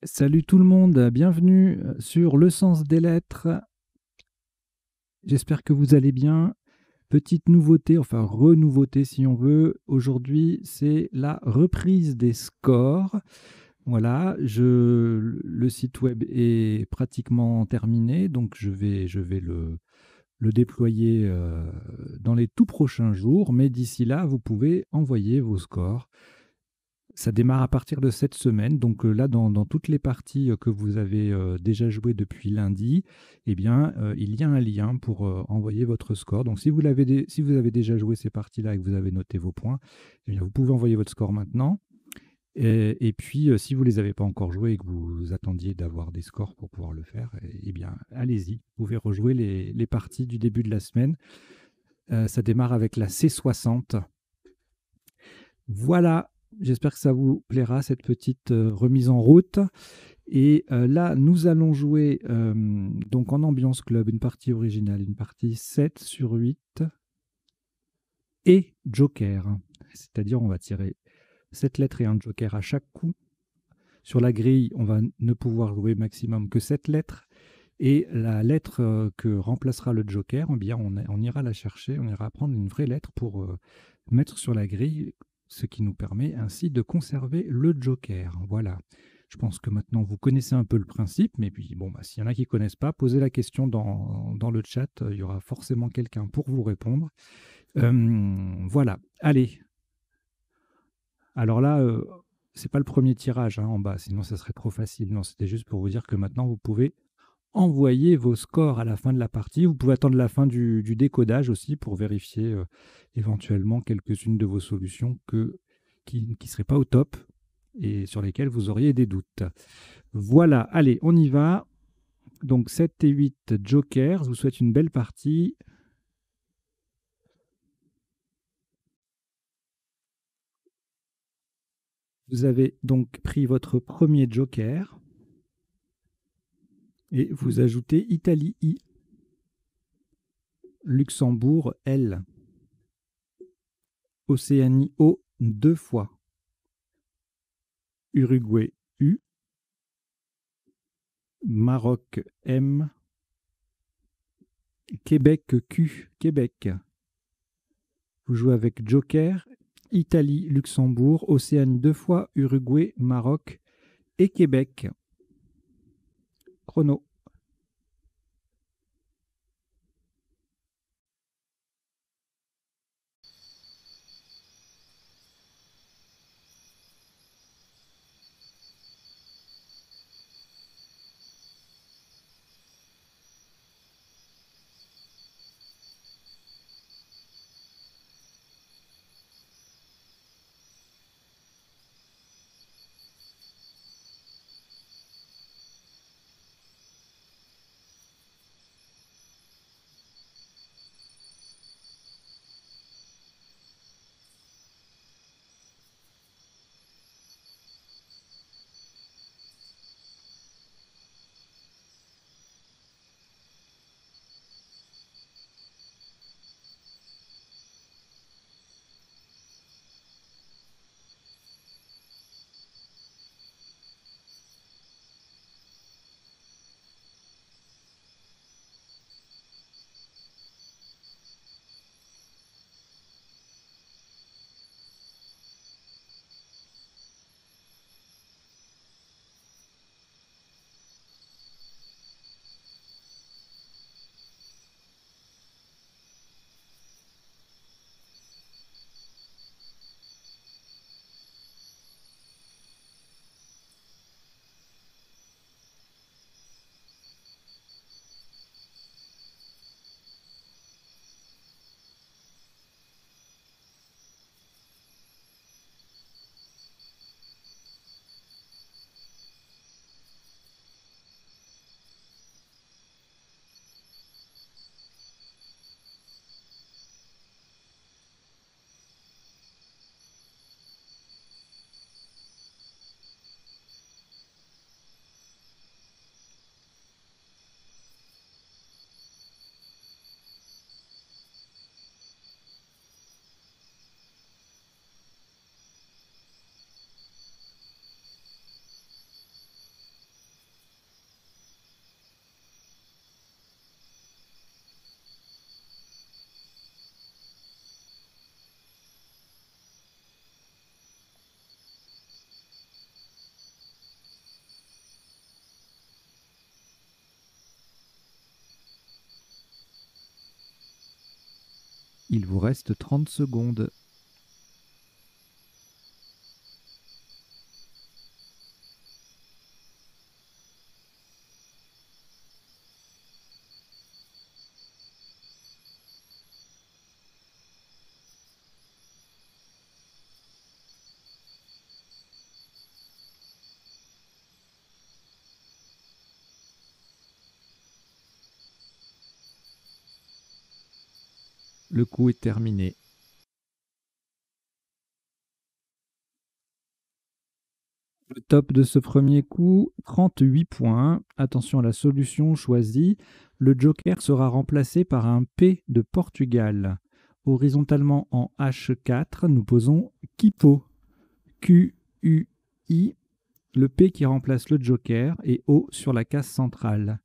Salut tout le monde, bienvenue sur Le Sens des Lettres. J'espère que vous allez bien. Petite nouveauté, enfin renouveauté si on veut. Aujourd'hui, c'est la reprise des scores. Voilà, le site web est pratiquement terminé, donc je vais le déployer dans les tout prochains jours. Mais d'ici là, vous pouvez envoyer vos scores. Ça démarre à partir de cette semaine. Donc là, dans toutes les parties que vous avez déjà jouées depuis lundi, eh bien, il y a un lien pour envoyer votre score. Donc si vous avez déjà joué ces parties-là et que vous avez noté vos points, eh bien, vous pouvez envoyer votre score maintenant. Et puis, si vous ne les avez pas encore joués et que vous attendiez d'avoir des scores pour pouvoir le faire, eh bien, allez-y. Vous pouvez rejouer les parties du début de la semaine. Ça démarre avec la C60. Voilà, j'espère que ça vous plaira, cette petite remise en route. Et là, nous allons jouer donc en ambiance club, une partie originale, une partie 7 sur 8 et joker. C'est-à-dire, on va tirer 7 lettres et un joker à chaque coup. Sur la grille, on va ne pouvoir jouer maximum que 7 lettres. Et la lettre que remplacera le joker, eh bien, on ira la chercher, on ira prendre une vraie lettre pour mettre sur la grille, ce qui nous permet ainsi de conserver le joker. Voilà. Je pense que maintenant vous connaissez un peu le principe, mais puis bon, bah, s'il y en a qui ne connaissent pas, posez la question dans le chat, il y aura forcément quelqu'un pour vous répondre. Voilà, allez. Alors là, c'est pas le premier tirage hein, en bas, sinon ça serait trop facile. Non, c'était juste pour vous dire que maintenant vous pouvez envoyer vos scores à la fin de la partie. Vous pouvez attendre la fin du décodage aussi pour vérifier éventuellement quelques-unes de vos solutions qui ne seraient pas au top et sur lesquelles vous auriez des doutes. Voilà, allez, on y va. Donc 7 et 8 jokers, je vous souhaite une belle partie. Vous avez donc pris votre premier joker et vous ajoutez Italie I, Luxembourg L, Océanie O 2 fois, Uruguay U, Maroc M, Québec Q, Québec. Vous jouez avec Joker, Italie, Luxembourg, Océanie 2 fois, Uruguay, Maroc et Québec. Chrono. Il vous reste 30 secondes. Le coup est terminé. Le top de ce premier coup, 38 points. Attention à la solution choisie. Le joker sera remplacé par un P de Portugal. Horizontalement en H4, nous posons Quipo. Q-U-I. Le P qui remplace le joker et O sur la case centrale.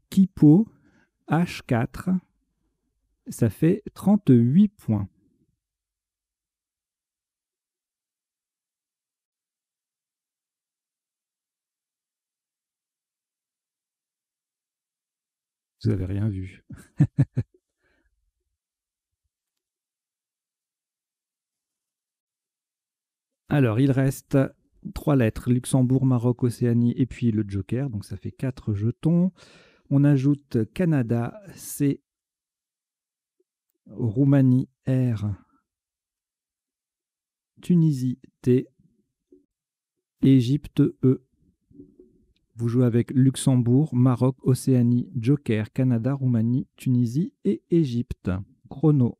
Quipo, H4, ça fait 38 points. Vous n'avez rien vu. Alors, il reste 3 lettres, Luxembourg, Maroc, Océanie et puis le joker, donc ça fait 4 jetons. On ajoute Canada, C, Roumanie, R, Tunisie, T, Égypte, E. Vous jouez avec Luxembourg, Maroc, Océanie, joker, Canada, Roumanie, Tunisie et Égypte. Chrono.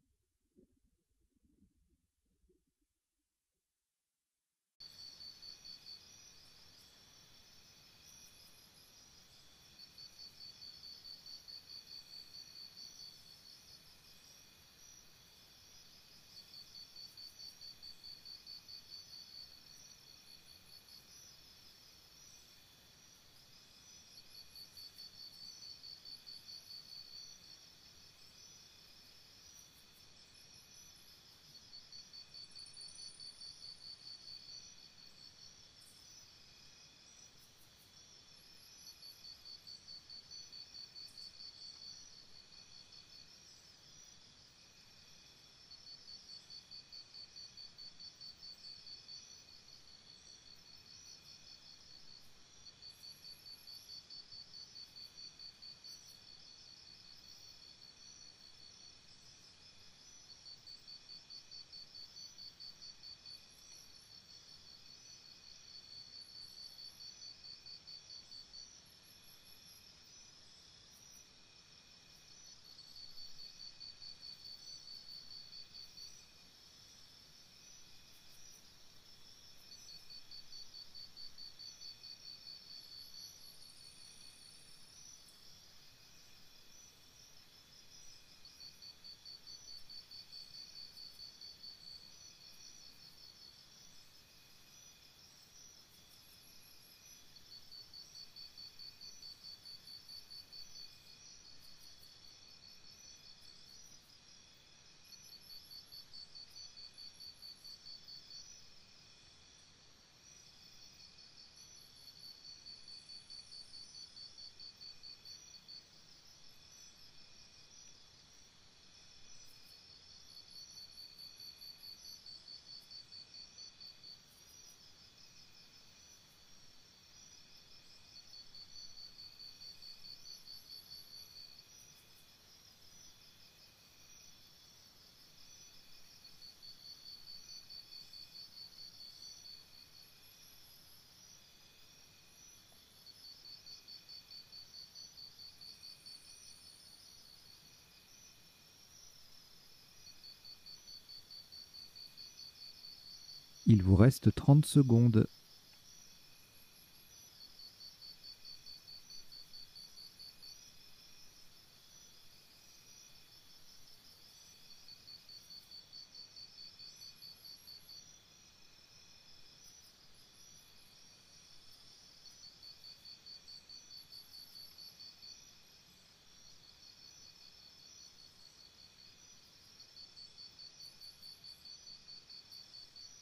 Il vous reste 30 secondes.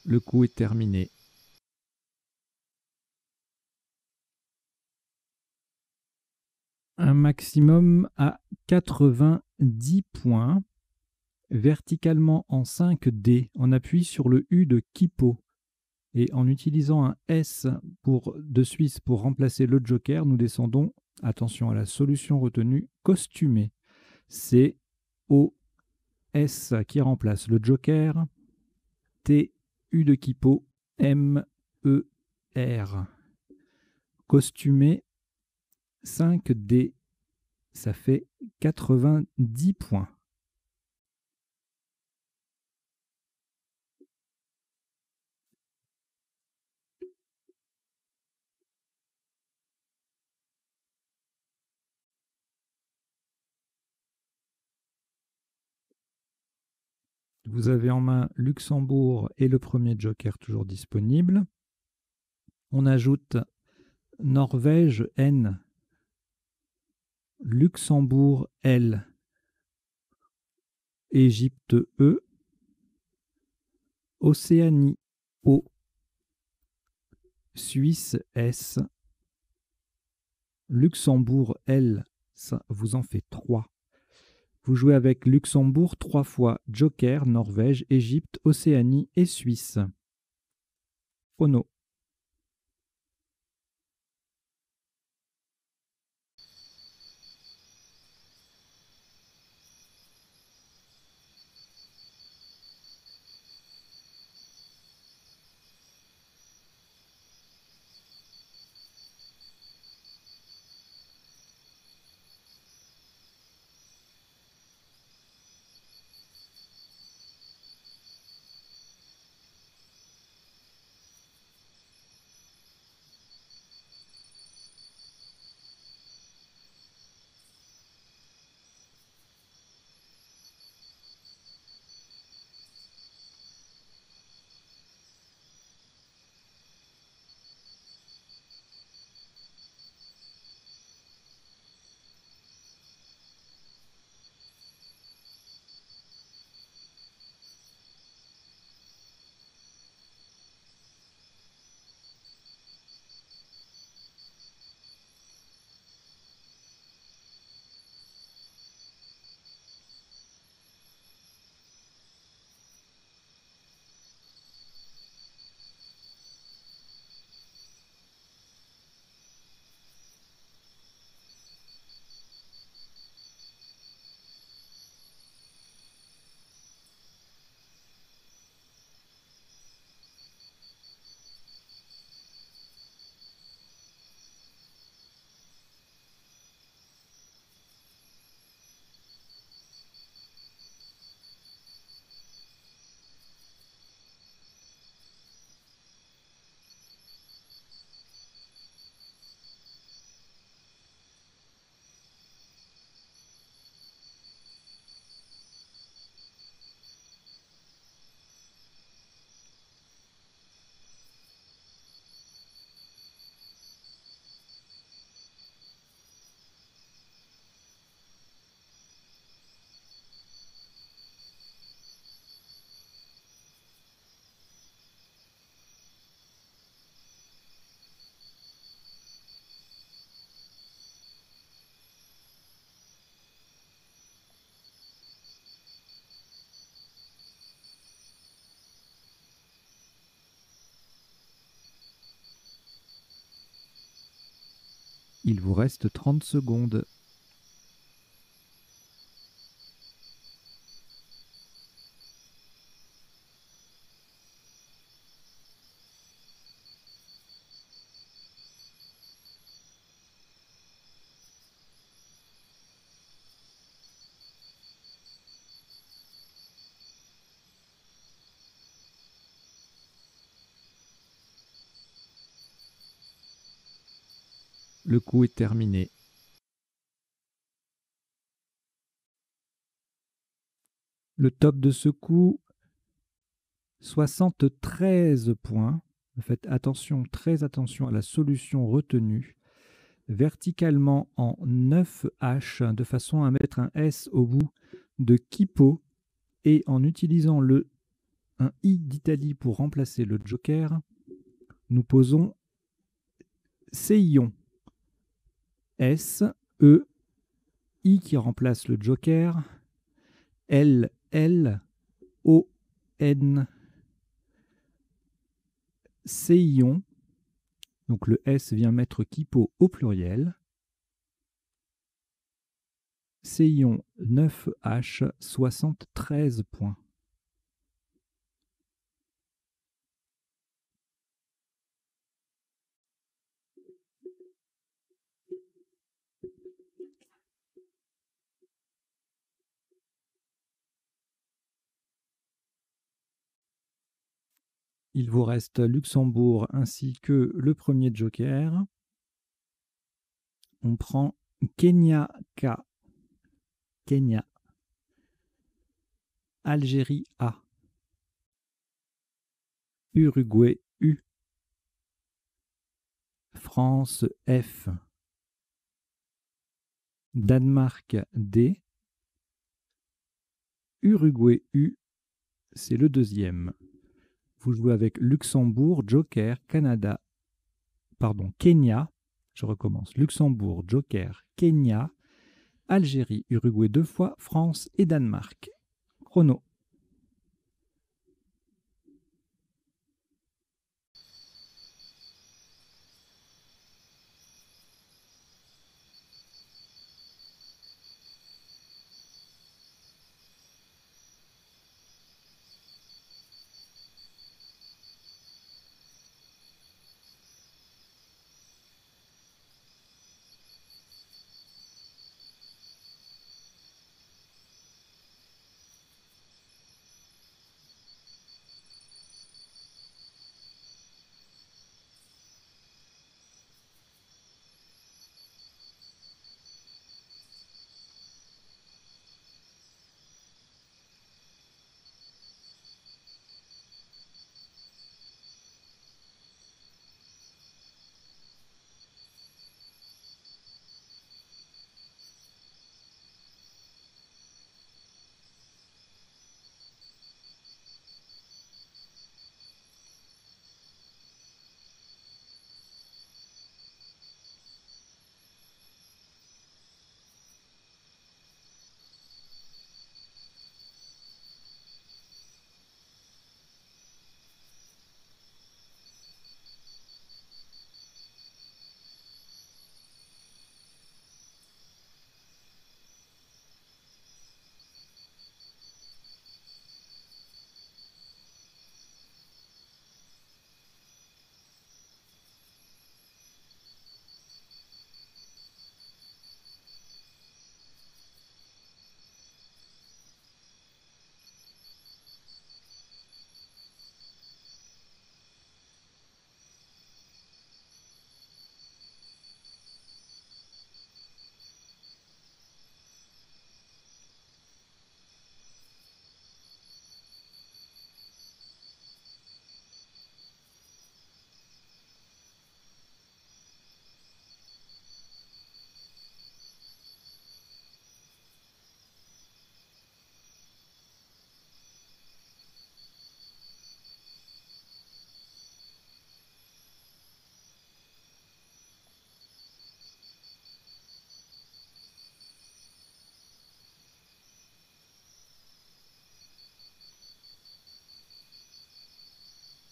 Le coup est terminé. Un maximum à 90 points. Verticalement en 5D, on appuie sur le U de Kipo. Et en utilisant un S de Suisse pour remplacer le joker, nous descendons, attention à la solution retenue, costumé. C'est O-S qui remplace le joker, T, U de Kipo, M, E, R. Costumé, 5D, ça fait 90 points. Vous avez en main Luxembourg et le premier joker toujours disponible. On ajoute Norvège N, Luxembourg L, Égypte E, Océanie O, Suisse S, Luxembourg L, ça vous en fait 3. Vous jouez avec Luxembourg 3 fois, Joker, Norvège, Égypte, Océanie et Suisse. Ono. Il vous reste 30 secondes. Le coup est terminé. Le top de ce coup, 73 points. Faites attention, très attention à la solution retenue. Verticalement en 9H, de façon à mettre un S au bout de Kipo, et en utilisant un I d'Italie pour remplacer le joker, nous posons Seion. S, E, I qui remplace le joker, L, L-O-N Seion, donc le S vient mettre Kipo au pluriel. Seion 9H 73 points. Il vous reste Luxembourg ainsi que le premier joker. On prend Kenya K. Kenya. Algérie A. Uruguay U. France F. Danemark D. Uruguay U, c'est le deuxième. Vous jouez avec Luxembourg, Joker, Canada, pardon, Kenya, je recommence, Luxembourg, Joker, Kenya, Algérie, Uruguay 2 fois, France et Danemark. Chrono.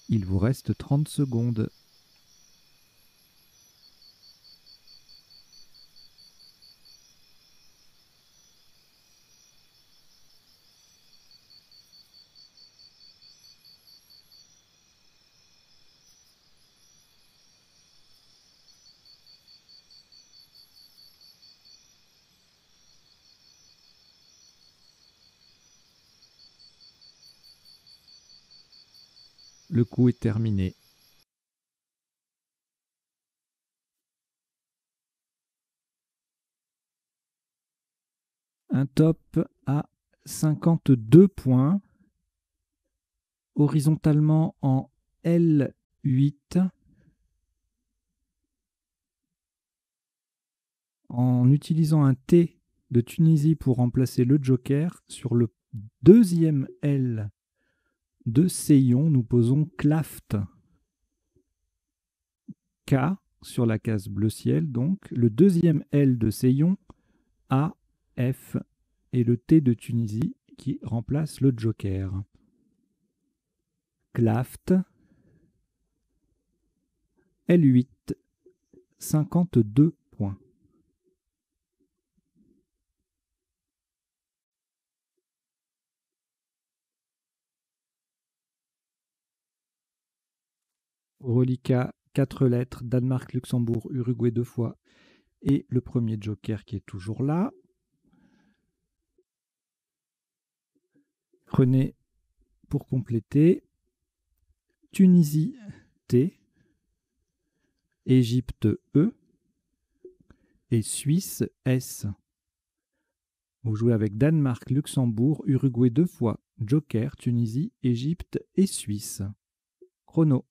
Il vous reste 30 secondes. Le coup est terminé. Un top à 52 points. Horizontalement en L8. En utilisant un T de Tunisie pour remplacer le joker, sur le deuxième L de Seion, nous posons Claft. K sur la case bleu ciel, donc le deuxième L de Seion, A, F, et le T de Tunisie, qui remplace le joker. Klaft, L8, 52 points. Reliquat, 4 lettres, Danemark, Luxembourg, Uruguay 2 fois. Et le premier joker qui est toujours là. Prenez pour compléter Tunisie T, Égypte E et Suisse S. Vous jouez avec Danemark, Luxembourg, Uruguay 2 fois, joker, Tunisie, Égypte et Suisse. Chrono.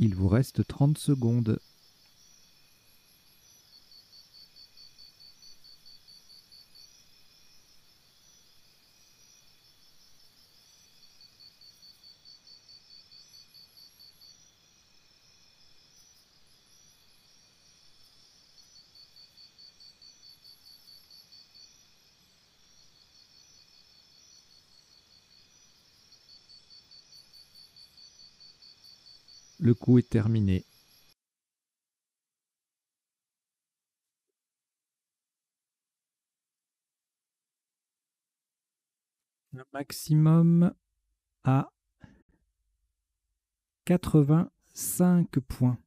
Il vous reste 30 secondes. Le coup est terminé. Le maximum à 85 points.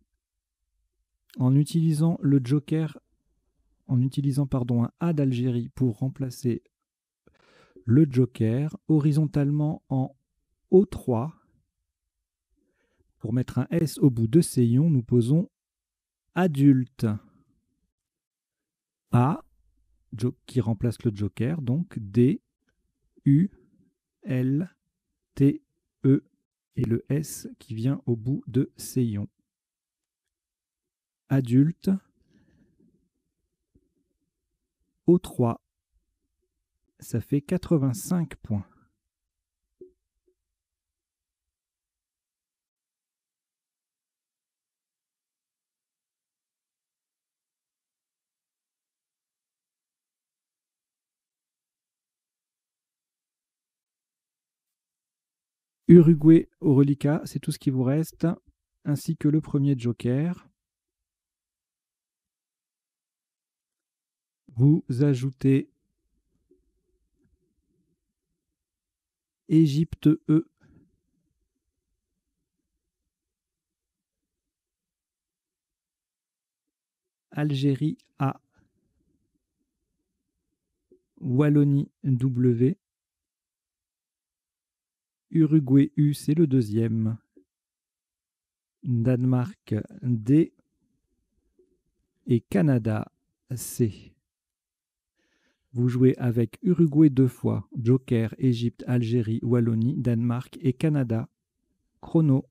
En utilisant le joker, en utilisant un A d'Algérie pour remplacer le joker, horizontalement en O3, pour mettre un S au bout de ces ions, nous posons adulte. A, qui remplace le joker, donc D, U, L, T, E, et le S qui vient au bout de ces ions. Adulte, O3, ça fait 85 points. Uruguay au reliquat, c'est tout ce qui vous reste, ainsi que le premier joker. Vous ajoutez Égypte E, Algérie A, Wallonie W, Uruguay U, c'est le deuxième, Danemark D et Canada C. Vous jouez avec Uruguay 2 fois, Joker, Égypte, Algérie, Wallonie, Danemark et Canada. Chrono.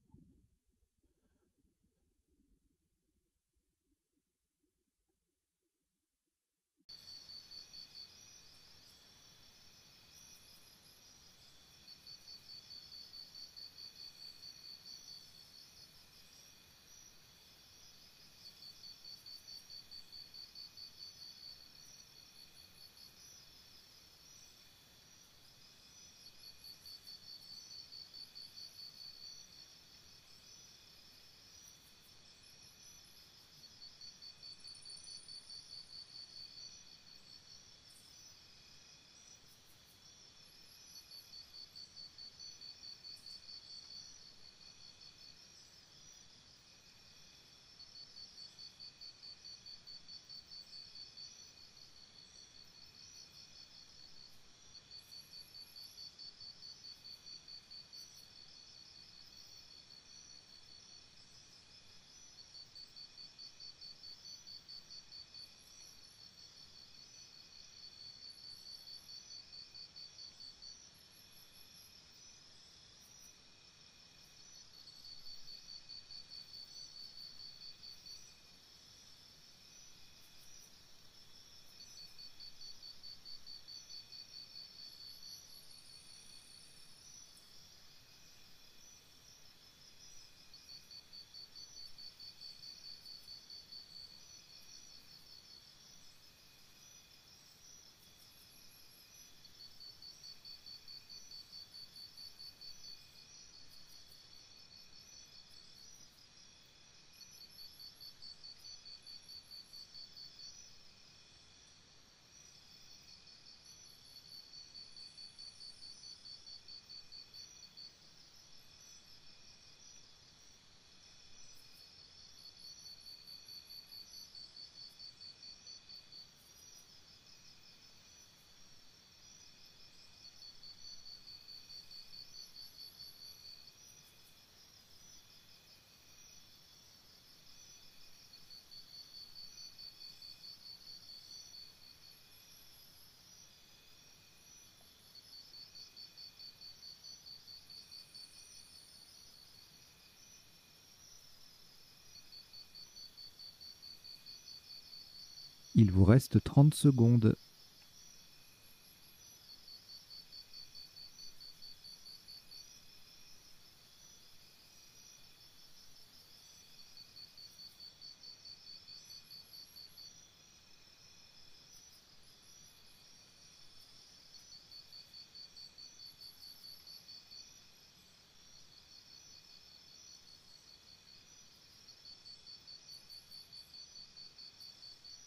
Il vous reste 30 secondes.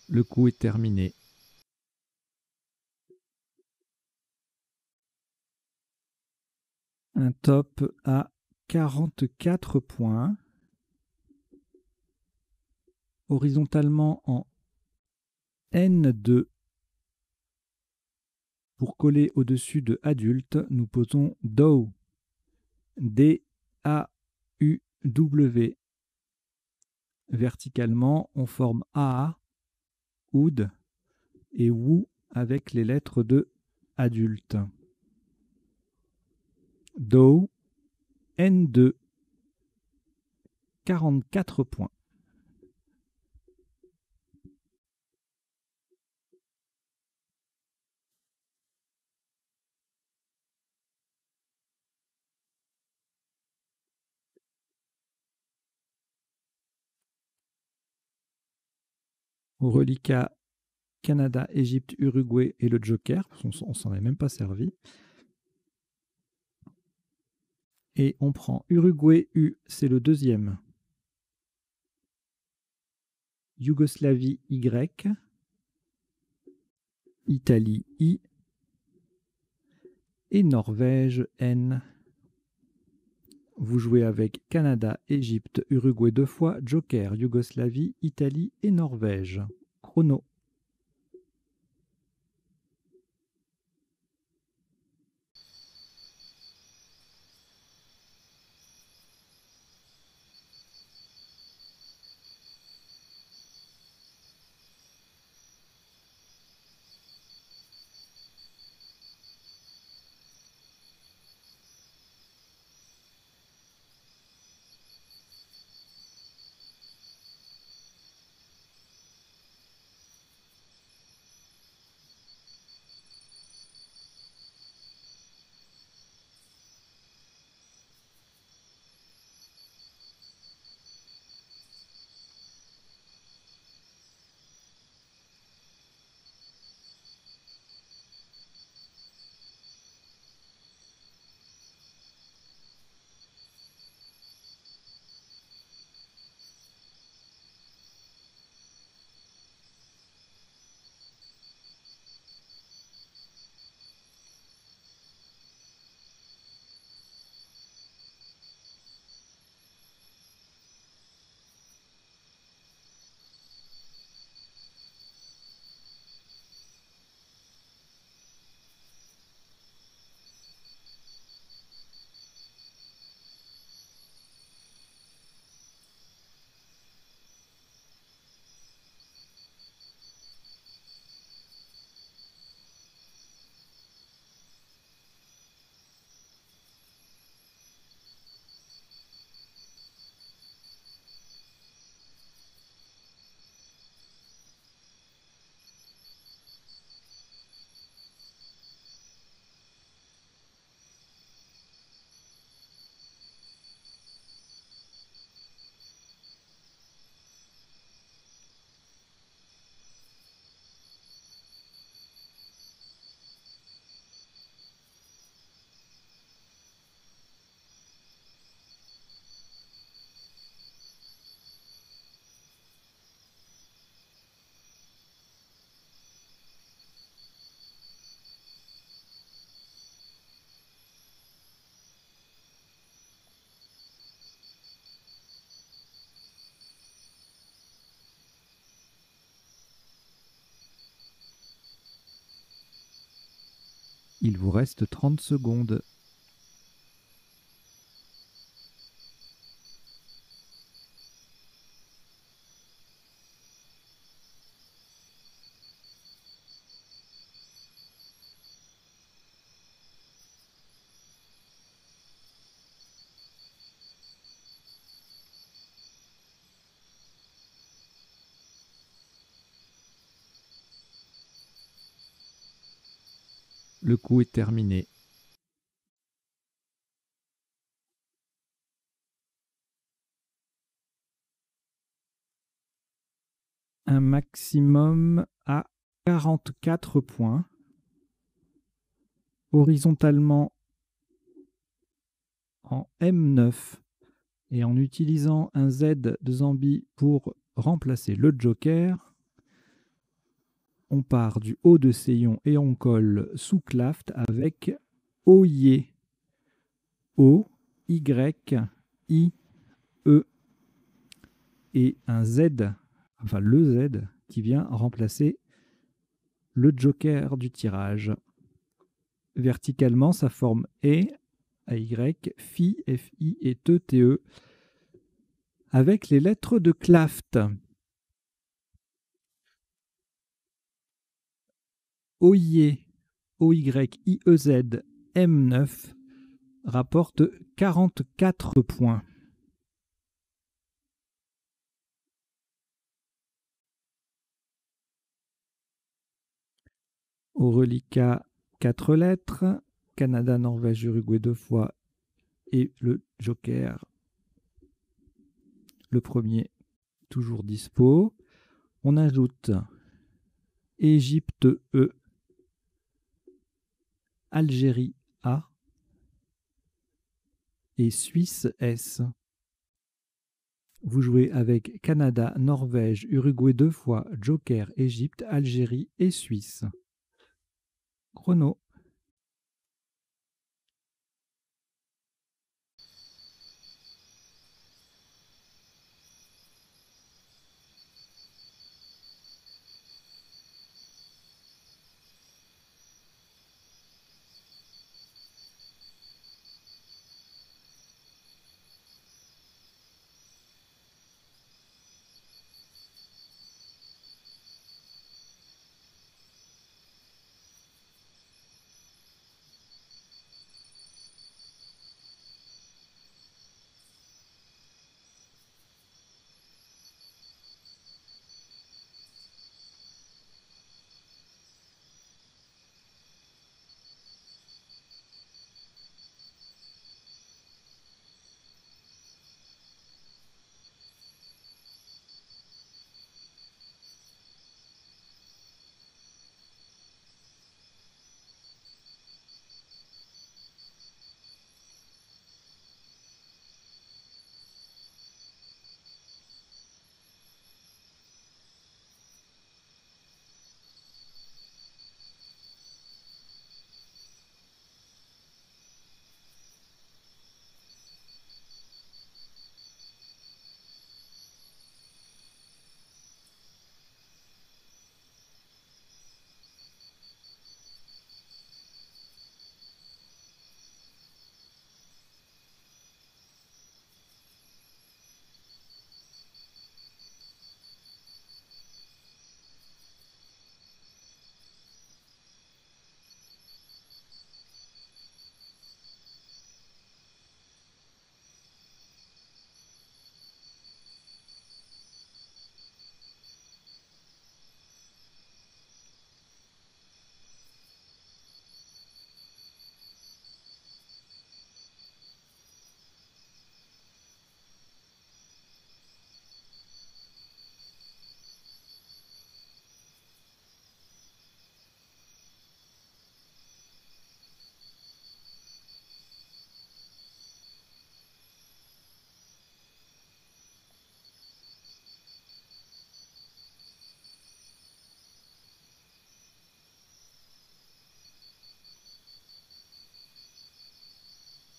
Le coup est terminé. Un top à 44 points. Horizontalement en N2. Pour coller au-dessus de adulte, nous posons DAW. D-A-U-W. Verticalement, on forme A, OUD et WOO avec les lettres de adulte. DAW, N2, 44 points. Au reliquat, Canada, Égypte, Uruguay et le Joker, on s'en est même pas servi. Et on prend Uruguay U, c'est le deuxième. Yougoslavie Y. Italie I. Et Norvège N. Vous jouez avec Canada, Égypte, Uruguay 2 fois, Joker, Yougoslavie, Italie et Norvège. Chrono. Il vous reste 30 secondes. Le coup est terminé. Un maximum à 44 points. Horizontalement en M9 et en utilisant un Z de Zambi pour remplacer le Joker, on part du haut de Seyon et on colle sous Claft avec Oye. O, Y, I, E et un Z, enfin le Z qui vient remplacer le Joker du tirage. Verticalement, ça forme E, AY, Phi, FI et TE avec les lettres de Claft. OY, OY, IEZ, M9 rapporte 44 points. Au reliquat, 4 lettres, Canada, Norvège, Uruguay 2 fois et le Joker, le premier, toujours dispo. On ajoute Égypte E, Algérie A, et Suisse S. Vous jouez avec Canada, Norvège, Uruguay 2 fois, Joker, Égypte, Algérie et Suisse. Chrono.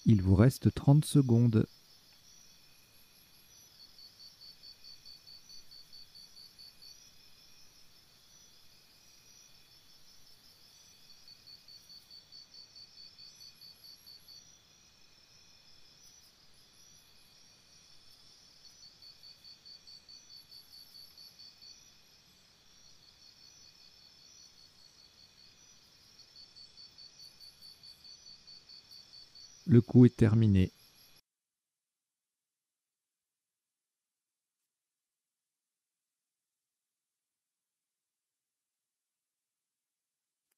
Il vous reste 30 secondes. Le coup est terminé.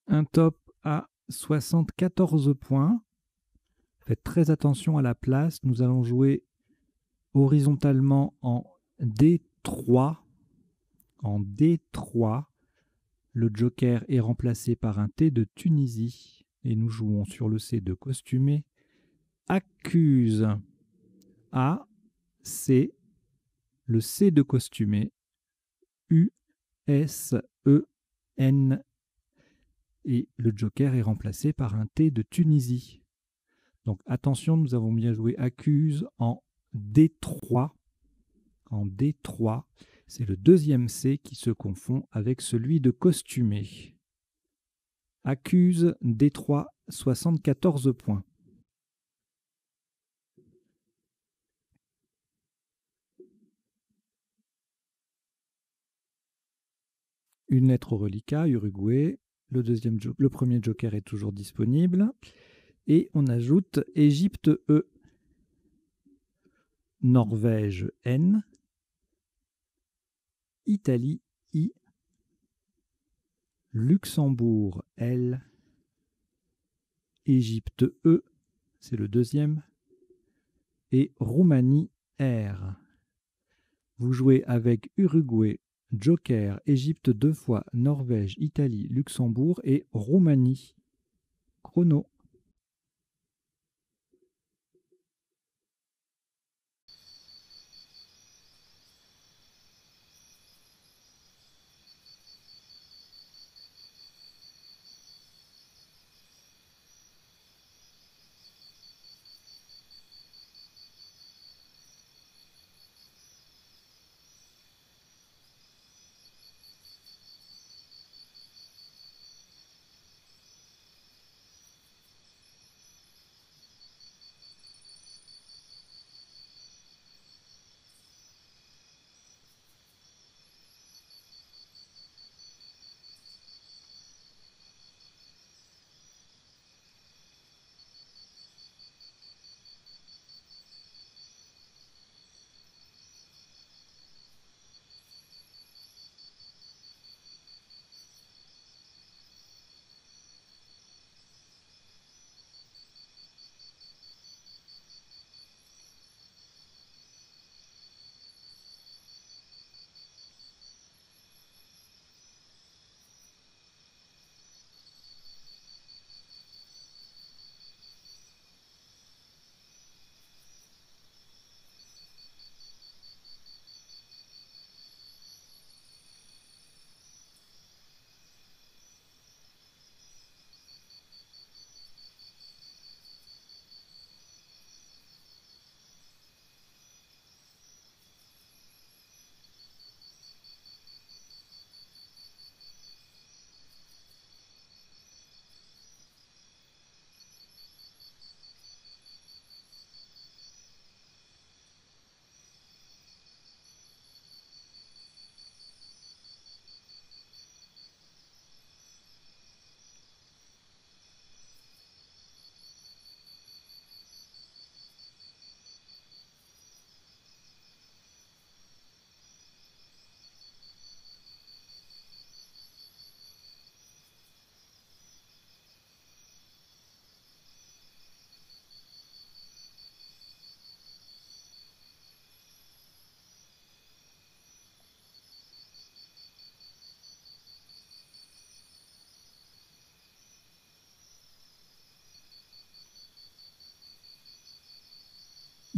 Un top à 74 points. Faites très attention à la place. Nous allons jouer horizontalement en D3. En D3. Le joker est remplacé par un T de Tunisie. Et nous jouons sur le C de costumé. Accuse. A, C. Le C de costumé. U, S, E, N. Et le joker est remplacé par un T de Tunisie. Donc attention, nous avons bien joué accuse en D3. En D3, c'est le deuxième C qui se confond avec celui de costumé. Accuse D3, 74 points. Une lettre au reliquat, Uruguay. Le premier joker est toujours disponible. Et on ajoute Égypte E, Norvège N, Italie I, Luxembourg L, Égypte E, c'est le deuxième, et Roumanie R. Vous jouez avec Uruguay, Joker, Égypte 2 fois, Norvège, Italie, Luxembourg et Roumanie. Chrono.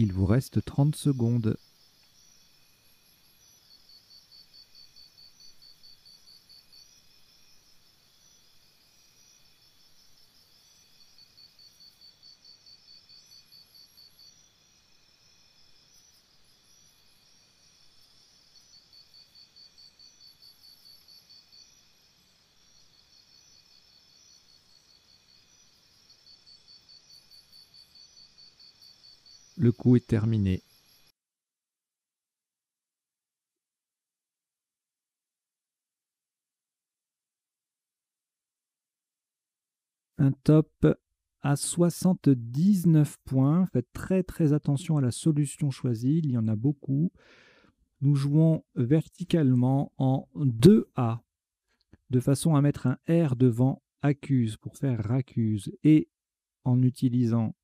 Il vous reste 30 secondes. Le coup est terminé. Un top à 79 points. Faites très attention à la solution choisie, il y en a beaucoup. Nous jouons verticalement en 2A, de façon à mettre un R devant accuse pour faire racuse, et en utilisant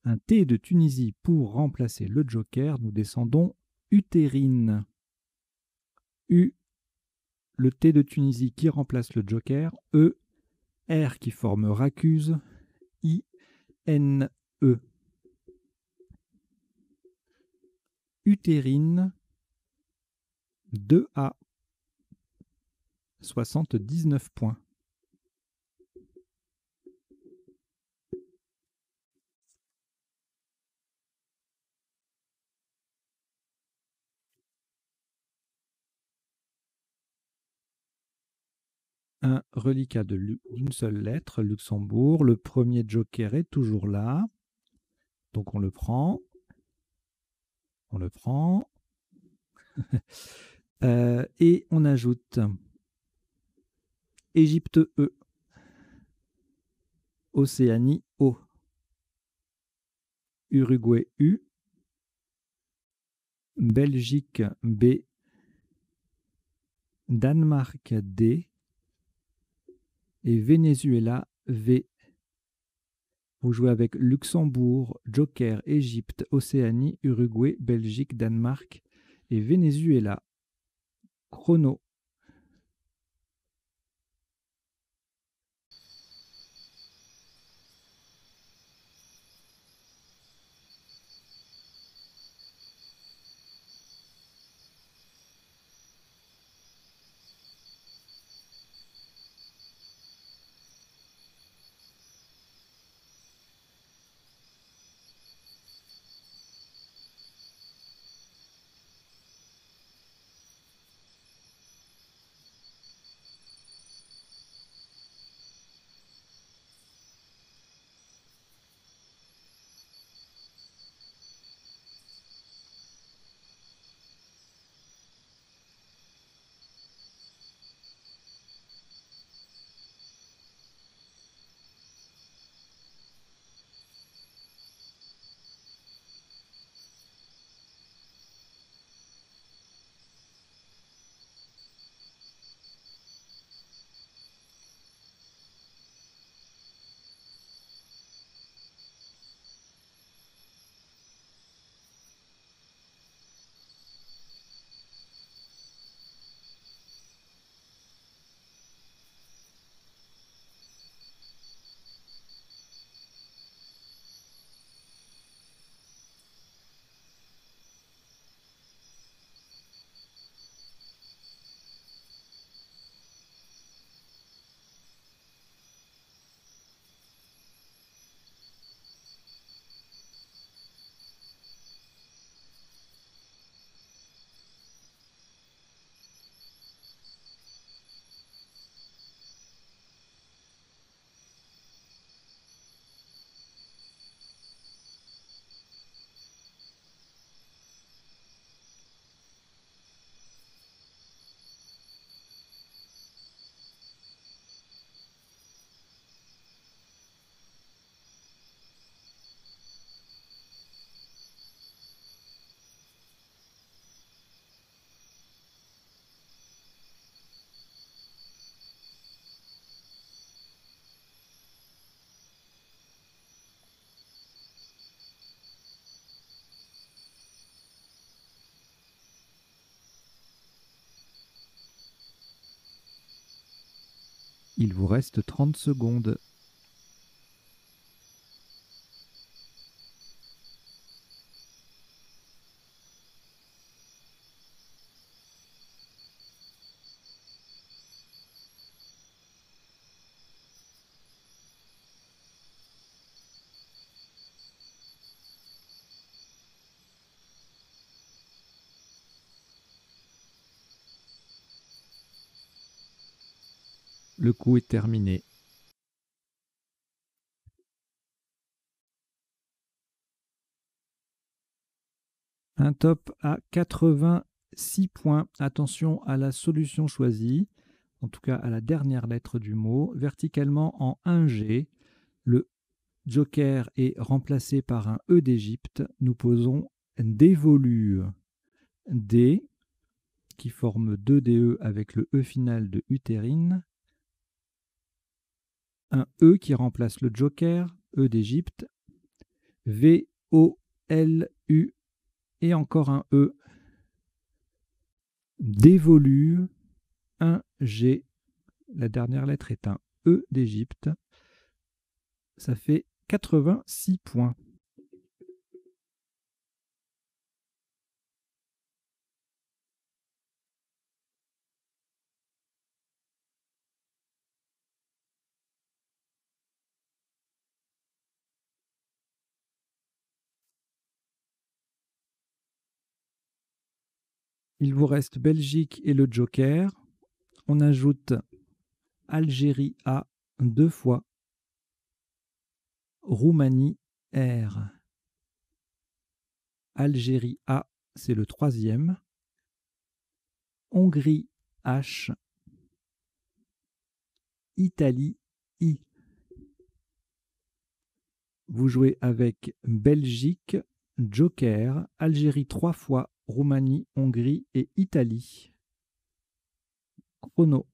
un T de Tunisie pour remplacer le joker, nous descendons utérine. U, le T de Tunisie qui remplace le joker, E, R qui forme racuse, I, N, E. Utérine, 2A, 79 points. Un reliquat d'une seule lettre, Luxembourg. Le premier joker est toujours là. Donc on le prend. On le prend. Et on ajoute Égypte E. Océanie O. Uruguay U. Belgique B. Danemark D. Et Venezuela V. Vous jouez avec Luxembourg, Joker, Égypte, Océanie, Uruguay, Belgique, Danemark et Venezuela. Chrono. Il vous reste 30 secondes. Le coup est terminé. Un top à 86 points. Attention à la solution choisie, en tout cas à la dernière lettre du mot. Verticalement en 1G, le joker est remplacé par un E d'Égypte. Nous posons dévolu D, qui forme 2 DE avec le E final de utérine. Un E qui remplace le joker, E d'Égypte. VOLU et encore un E. Dévolu 1G. La dernière lettre est un E d'Égypte. Ça fait 86 points. Il vous reste Belgique et le joker. On ajoute Algérie A 2 fois. Roumanie R. Algérie A, c'est le 3e. Hongrie H. Italie I. Vous jouez avec Belgique, joker, Algérie 3 fois, Roumanie, Hongrie et Italie. Chrono.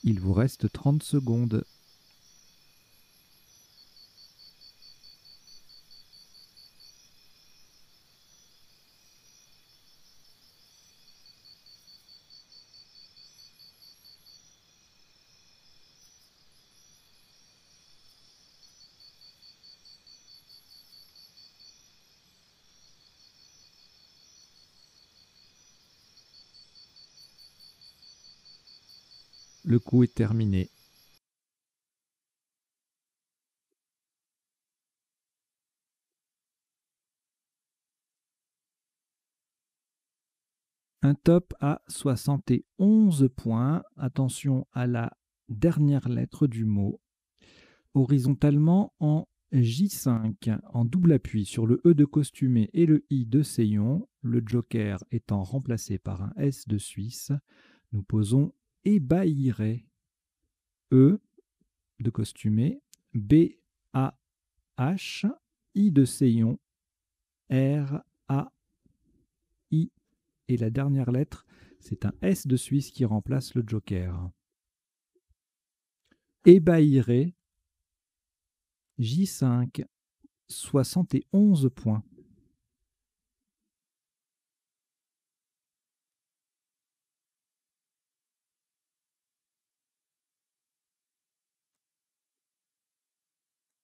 Il vous reste 30 secondes. Le coup est terminé. Un top à 71 points. Attention à la dernière lettre du mot. Horizontalement en J5, en double appui sur le E de costumé et le I de Seyon, le joker étant remplacé par un S de Suisse, nous posons ébahirait. E de costumé, B, A, H, I de Seyon, R, A, I. Et la dernière lettre, c'est un S de Suisse qui remplace le joker. Ébahirait, J5, 71 points.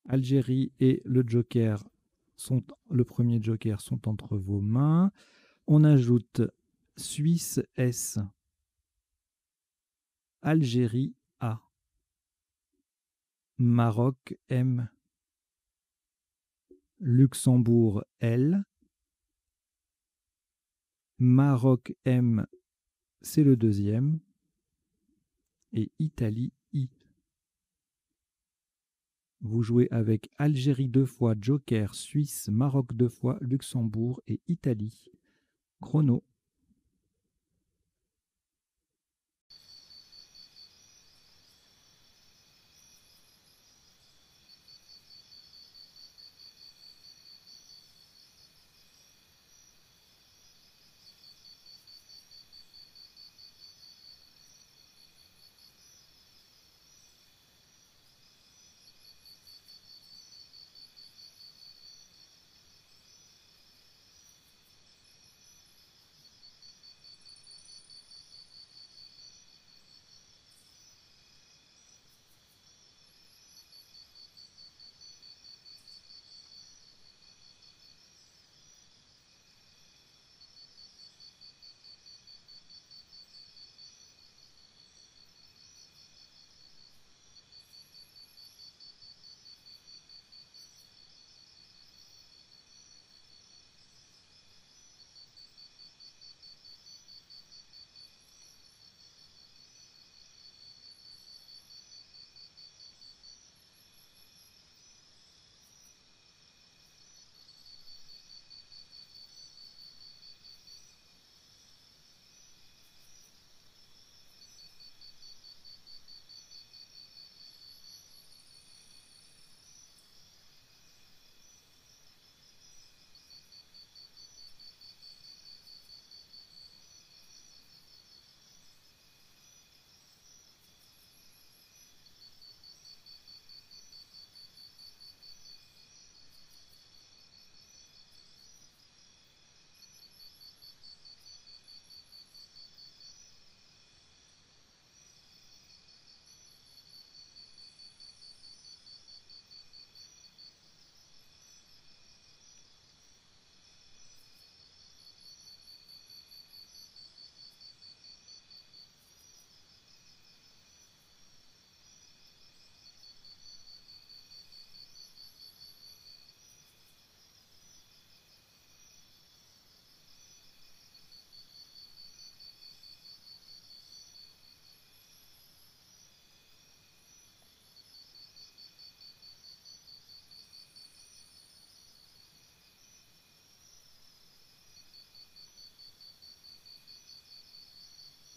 Algérie et le joker le premier joker sont entre vos mains. On ajoute Suisse S, Algérie A, Maroc M, Luxembourg L, Maroc M, c'est le deuxième, et Italie I. Vous jouez avec Algérie 2 fois, joker, Suisse, Maroc 2 fois, Luxembourg et Italie. Chrono.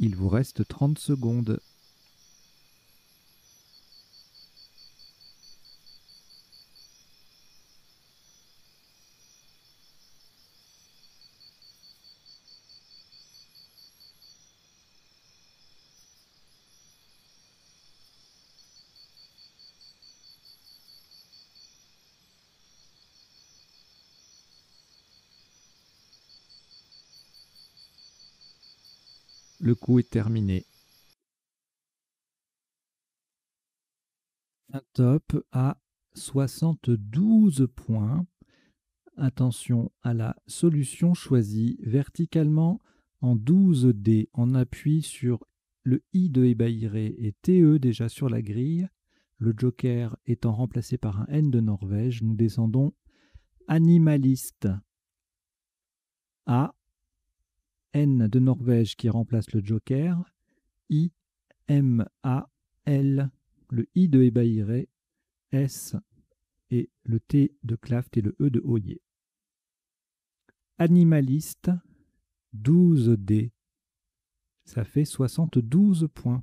Il vous reste 30 secondes. Le coup est terminé. Un top à 72 points. Attention à la solution choisie verticalement en 12D. On appuie sur le I de Ébahirait et TE déjà sur la grille. Le joker étant remplacé par un N de Norvège, nous descendons animaliste. A, N de Norvège qui remplace le joker, I, M, A, L, le I de Ebaïré, S et le T de Claft et le E de Oyer. Animaliste, 12D, ça fait 72 points.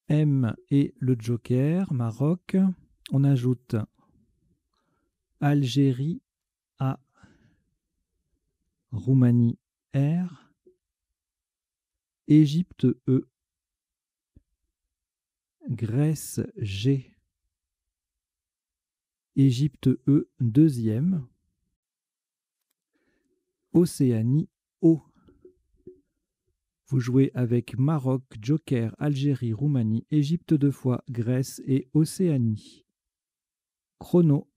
M et le joker, Maroc. On ajoute Algérie, A, Roumanie, R, Égypte, E, Grèce, G, Égypte, E, deuxième, Océanie, O. Vous jouez avec Maroc, Joker, Algérie, Roumanie, Égypte 2 fois, Grèce et Océanie. Chrono.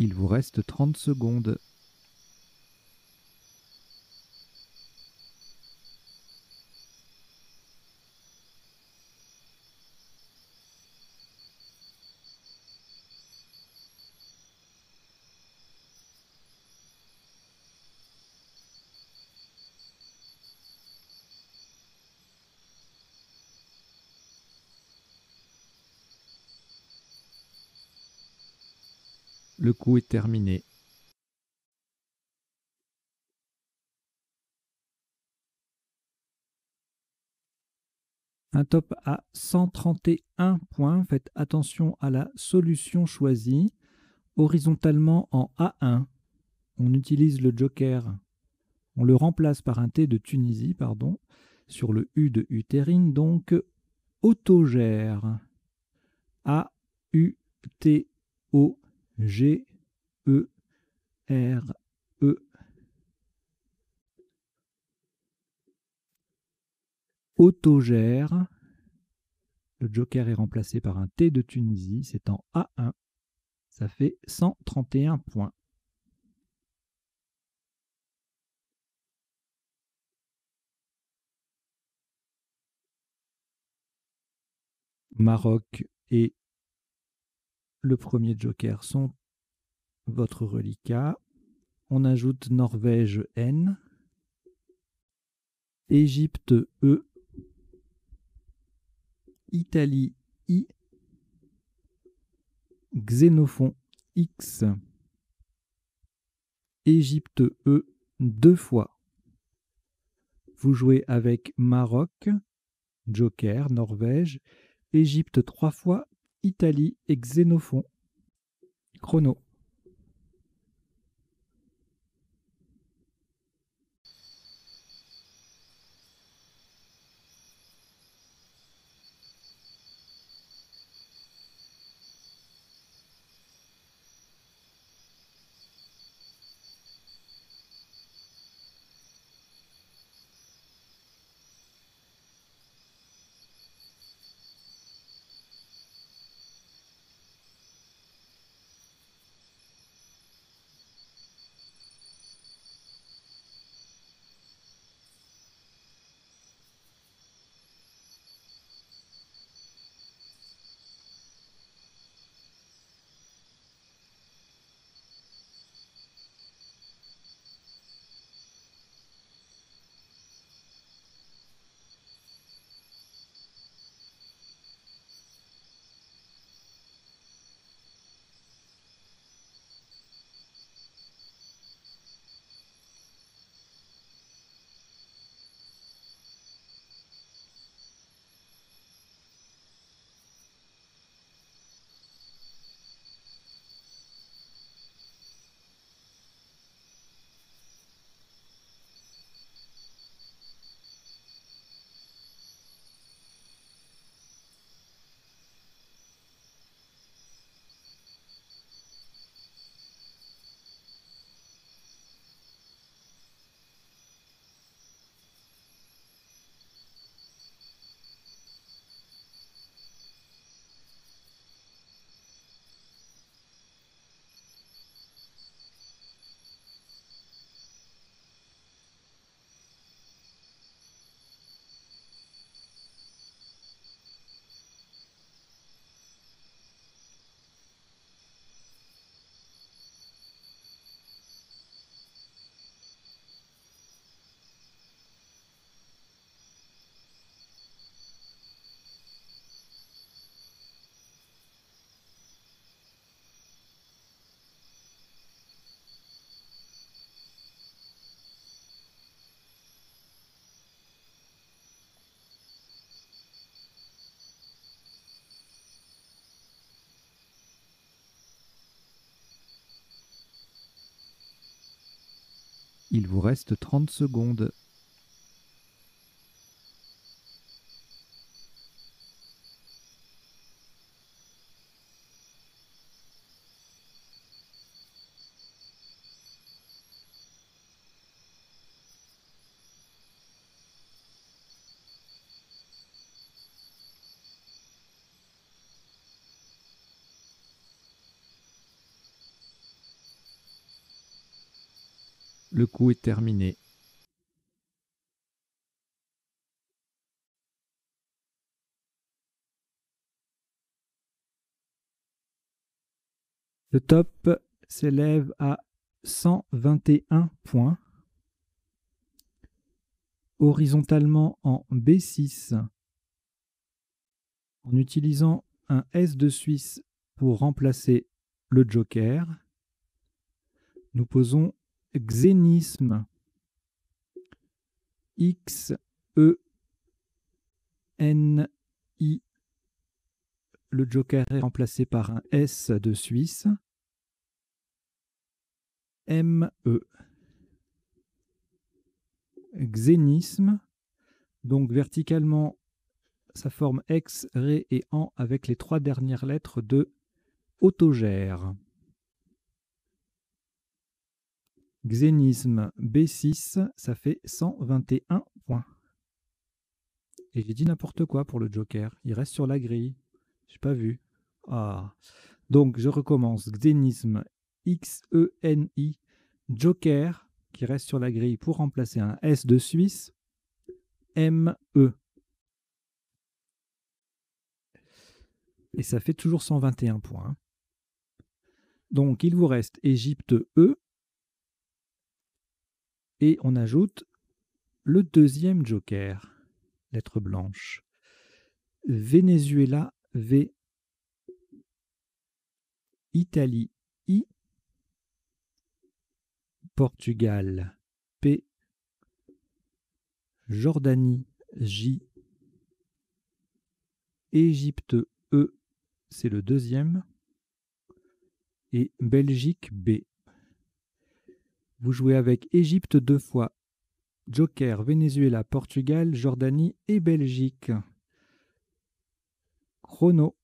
Il vous reste 30 secondes. Le coup est terminé. Un top à 131 points. Faites attention à la solution choisie. Horizontalement en A1, on utilise le joker. On le remplace par un T de Tunisie, pardon, sur le U de utérine, donc autogère. A-U-T-O-G-E-R-E. Autogère. Le joker est remplacé par un T de Tunisie, c'est en A1. Ça fait 131 points. Maroc et le premier joker sont votre reliquat. On ajoute Norvège N, Égypte E, Italie I, Xénophon X, Égypte E 2 fois. Vous jouez avec Maroc, joker, Norvège, Égypte 3 fois, Italie et Xénophon. Chrono. Il vous reste 30 secondes. Le coup est terminé. Le top s'élève à 121 points. Horizontalement en B6, en utilisant un S de Suisse pour remplacer le joker, nous posons xénisme. X, E, N, I. Le joker est remplacé par un S de Suisse. M, E. Xénisme. Donc verticalement, ça forme X, Ré et AN avec les 3 dernières lettres de autogère. Xénisme B6, ça fait 121 points. Et j'ai dit n'importe quoi pour le joker. Il reste sur la grille. Je n'ai pas vu. Ah. Donc je recommence. Xénisme X-E-N-I. Joker qui reste sur la grille pour remplacer un S de Suisse. M-E. Et ça fait toujours 121 points. Donc, il vous reste Égypte E. Et on ajoute le deuxième joker, lettre blanche. Venezuela V. Italie I. Portugal P. Jordanie J. Égypte E, c'est le deuxième. Et Belgique B. Vous jouez avec Égypte 2 fois. Joker, Venezuela, Portugal, Jordanie et Belgique. Chrono.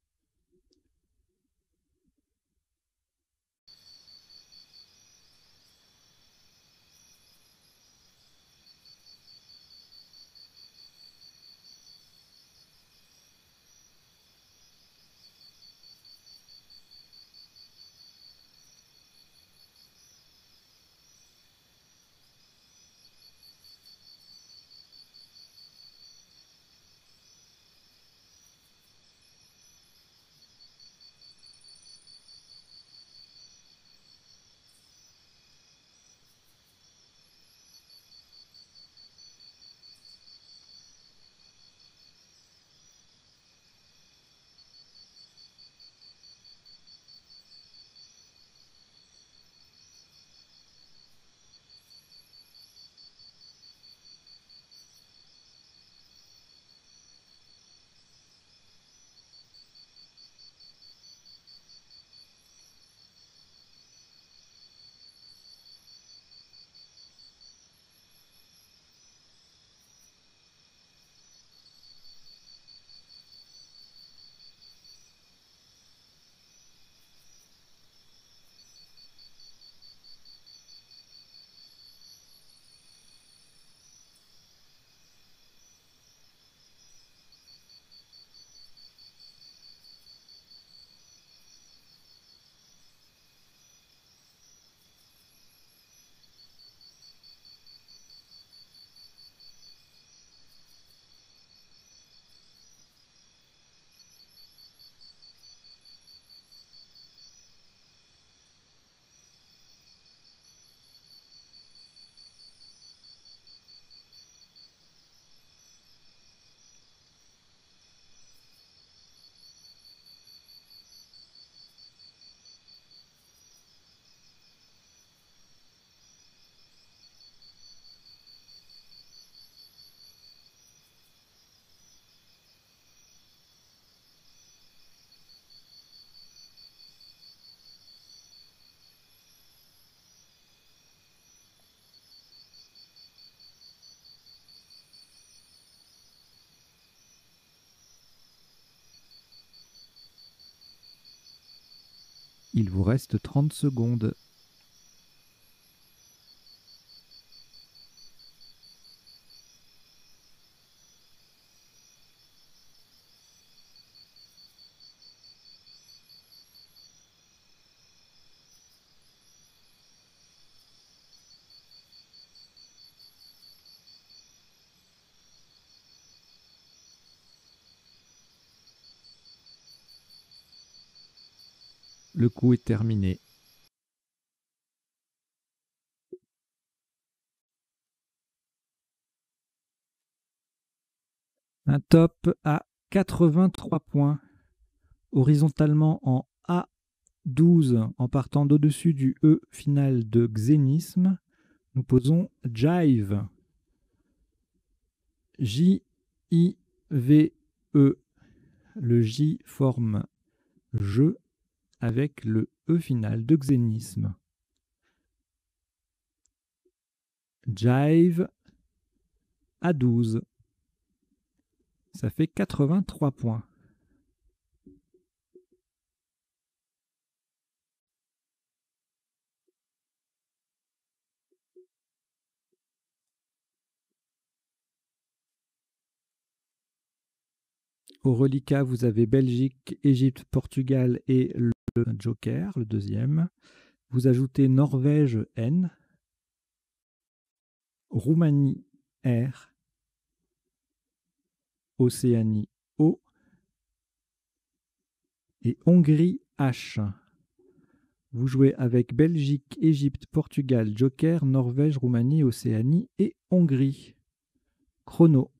Il vous reste 30 secondes. Le coup est terminé. Un top à 83 points, horizontalement en A12, en partant d'au-dessus du E final de xénisme. Nous posons Jive. J-I-V-E. Le J forme je avec le E final de xénisme. Jive à 12. Ça fait 83 points. Au reliquat, vous avez Belgique, Égypte, Portugal et le Joker, le deuxième. Vous ajoutez Norvège N, Roumanie R, Océanie O, et Hongrie H. Vous jouez avec Belgique, Égypte, Portugal, Joker, Norvège, Roumanie, Océanie et Hongrie. Chrono.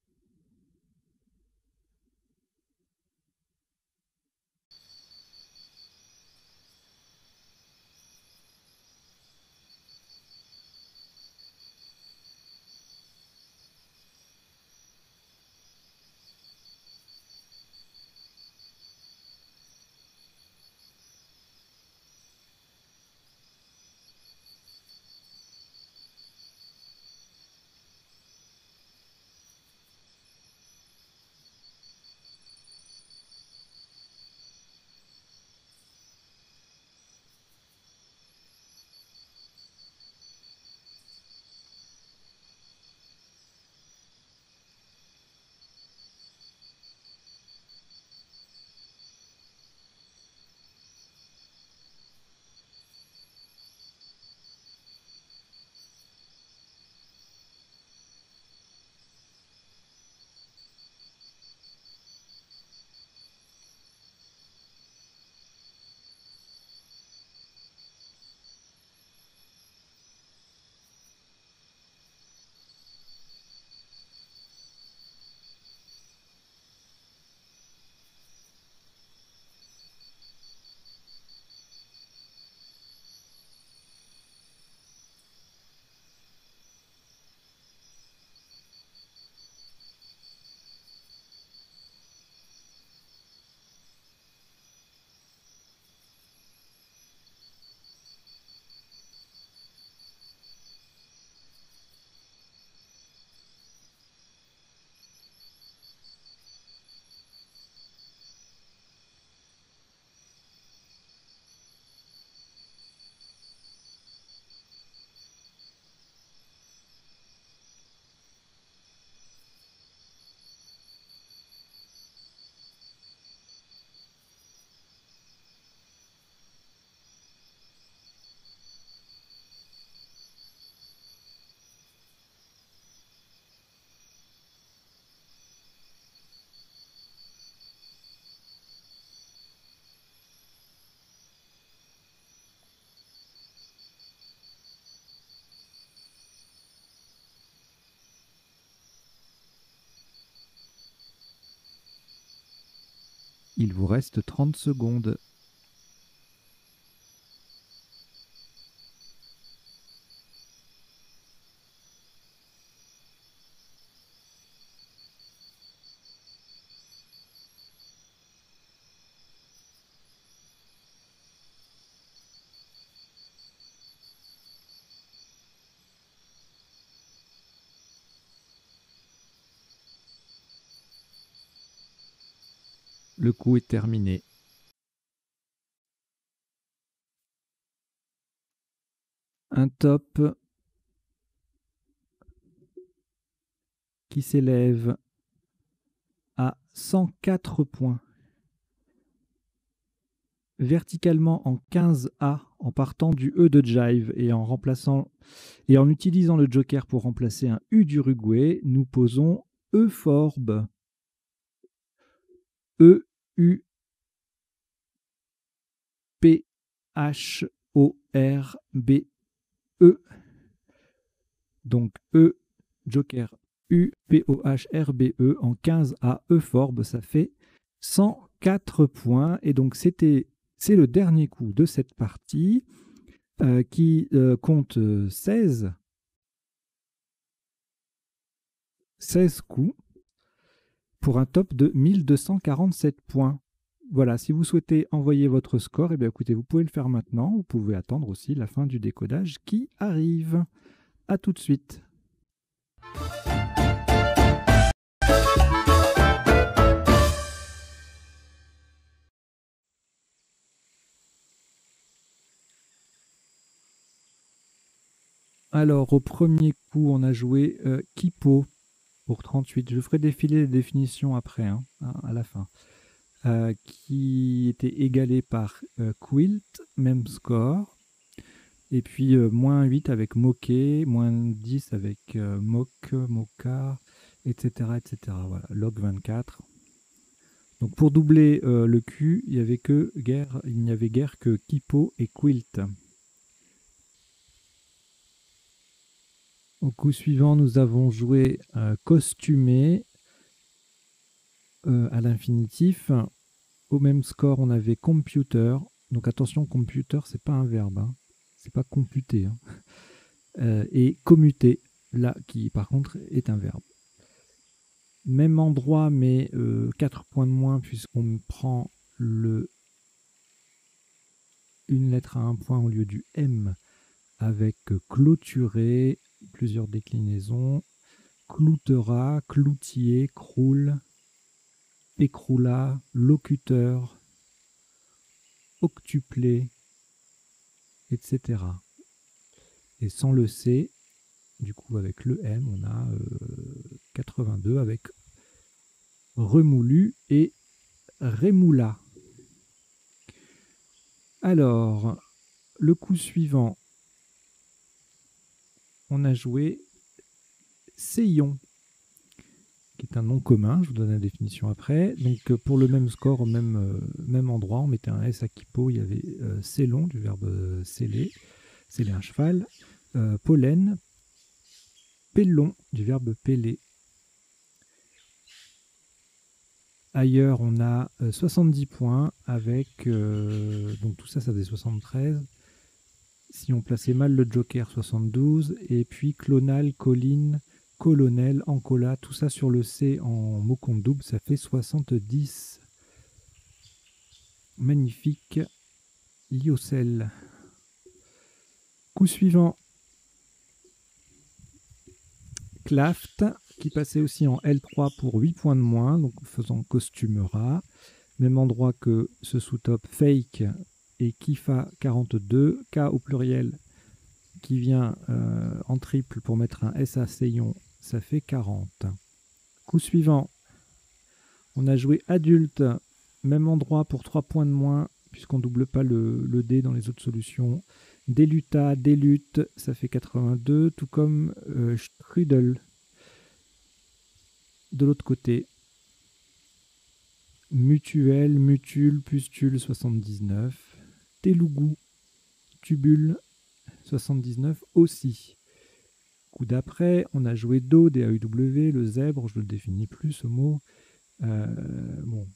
Il vous reste 30 secondes. Le coup est terminé. Un top qui s'élève à 104 points. Verticalement en 15A en partant du E de Jive et en utilisant le Joker pour remplacer un U d'Uruguay, nous posons Euphorbe. E-U-P-H-O-R-B-E. Donc E, Joker, U-P-O-H-R-B-E en 15A Euphorbe, ça fait 104 points. Et donc c'est le dernier coup de cette partie qui compte 16 coups pour un top de 1247 points. Voilà, si vous souhaitez envoyer votre score, eh bien, écoutez, vous pouvez le faire maintenant. Vous pouvez attendre aussi la fin du décodage qui arrive. À tout de suite. Alors, au premier coup, on a joué Kipo pour 38. Je ferai défiler les définitions après, à la fin. Qui était égalé par Quilt, même score. Et puis moins 8 avec Moquet, moins 10 avec Moka, etc., etc. Voilà, log 24. Donc pour doubler le Q, il n'y avait guère que Kipo et Quilt. Au coup suivant, nous avons joué costumé à l'infinitif. Au même score, on avait computer. Donc attention, computer, c'est pas un verbe, hein. C'est pas computer. Hein. Et commuter, là, qui par contre est un verbe. Même endroit, mais 4 points de moins, puisqu'on prend une lettre à un point au lieu du M, avec clôturer, plusieurs déclinaisons, cloutera, cloutier, croule, écroula, locuteur, octuplé, etc. Et sans le C, du coup avec le M, on a 82 avec remoulu et rémoula. Alors, le coup suivant, on a joué Seillon, qui est un nom commun, je vous donne la définition après. Donc pour le même score, au même endroit, on mettait un S à Kipo, il y avait Sellon, du verbe sceller un cheval, pollen, pellon, du verbe peller. Ailleurs, on a 70 points avec, donc tout ça, ça faisait 73. Si on plaçait mal le joker, 72. Et puis clonal, colline, colonel, encola, tout ça sur le C en mot compte double, ça fait 70. Magnifique. Liocel. Coup suivant. Claft, qui passait aussi en L3 pour 8 points de moins, donc faisant costumera. Même endroit que ce sous-top fake et Kifa 42, K au pluriel qui vient en triple pour mettre un S à Seillon, ça fait 40. Coup suivant, on a joué adulte, même endroit pour 3 points de moins, puisqu'on ne double pas le D dans les autres solutions. Déluta, délute, ça fait 82, tout comme Strudel. De l'autre côté, mutuel, mutule, pustule, 79. Telugu, tubule, 79 aussi. Coup d'après, on a joué Do, D-A-U-W, le zèbre, je ne le définis plus ce mot. Bon,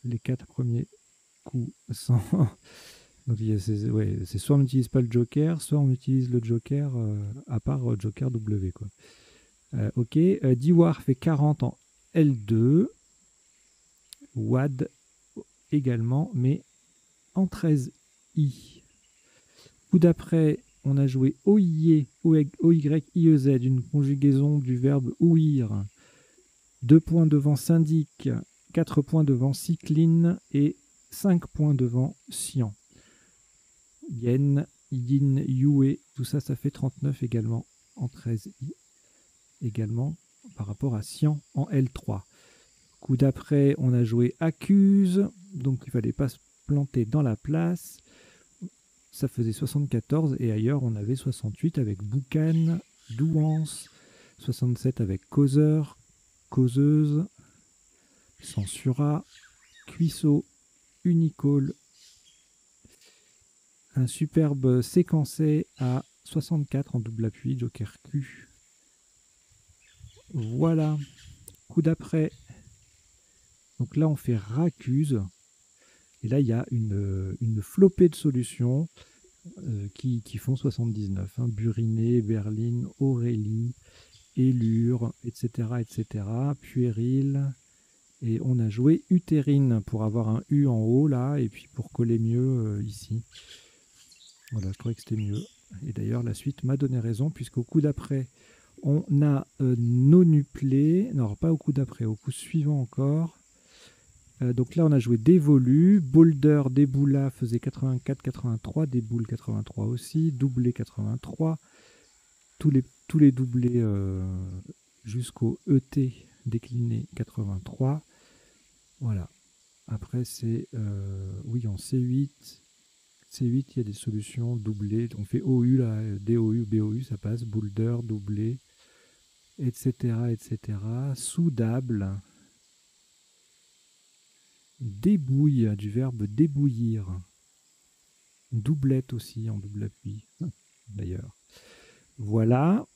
les 4 premiers coups sans. Donc c'est soit on n'utilise pas le joker, soit on utilise le joker à part joker W. Quoi. Ok, Diwar fait 40 en L2. Wad également, mais en 13i. Coup d'après, on a joué OYIE, O-Y-I-E-Z, une conjugaison du verbe ouïr. 2 points devant syndic, 4 points devant cycline et 5 points devant Sian. Yen, Yin, Yue, tout ça, ça fait 39 également en 13i. Également par rapport à Sian en L3. Coup d'après, on a joué accuse, donc il ne fallait pas se planter dans la place. Ça faisait 74 et ailleurs on avait 68 avec boucan, douance, 67 avec causeur, causeuse, censura, cuisseau, unicole. Un superbe séquencé à 64 en double appui, joker Q. Voilà. Coup d'après. Donc là on fait racuse. Et là il y a une flopée de solutions qui font 79. Hein. Buriné, Berline, Aurélie, Élure, etc., etc. Puéril. Et on a joué utérine pour avoir un U en haut là, et puis pour coller mieux ici. Voilà, je trouvais que c'était mieux. Et d'ailleurs, la suite m'a donné raison, puisqu'au coup d'après, on a nonuplé. Non, pas au coup d'après, au coup suivant encore. Donc là, on a joué dévolu. Boulder, déboula faisait 84, 83. Déboule 83 aussi. Doublé 83. Tous les doublés jusqu'au ET décliné 83. Voilà. Après, c'est oui, en C8. C8, il y a des solutions doublées. On fait OU, là, DOU, BOU, ça passe. Boulder, doublé, etc., etc. Soudable. Débouille, du verbe débouillir. Doublette aussi, en double appui, d'ailleurs. Voilà.